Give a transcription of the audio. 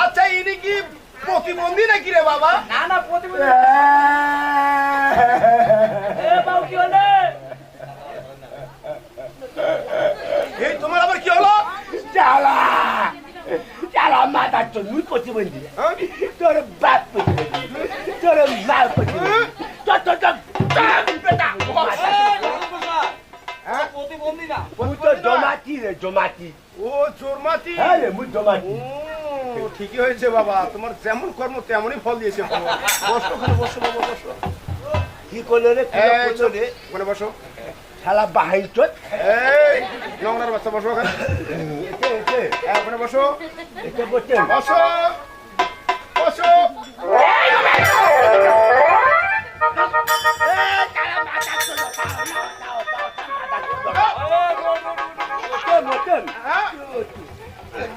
আচ্ছা ইনি কি প্রতিবন্ধী নাকি রে বাবা? না না প্রতিবন্ধী বাবু কি হলো? এই তোমার আবার কি হলো? চালা চালা মাথা তো মুই প্রতিবন্ধী তোর বাপ প্রতিবন্ধী তোর মা প্রতিবন্ধী তোর তোর প্রতিবন্ধী না জমাতি রে জমাতি ও জোরমাতি। হ্যাঁ রে মুই জমাতি ও ঠিকই হয়েছে বাবা, তোমার যেমন কর্ম তেমনই ফল দিয়েছে। বসো ওখানে, বসো বাবা বসো। কি করলো রে রে ওখানে বসো। শালা বাহাই চোট এই নোংরার বাচ্চা বসো ওখানে। ওখানে বসো বসে বসো বসো।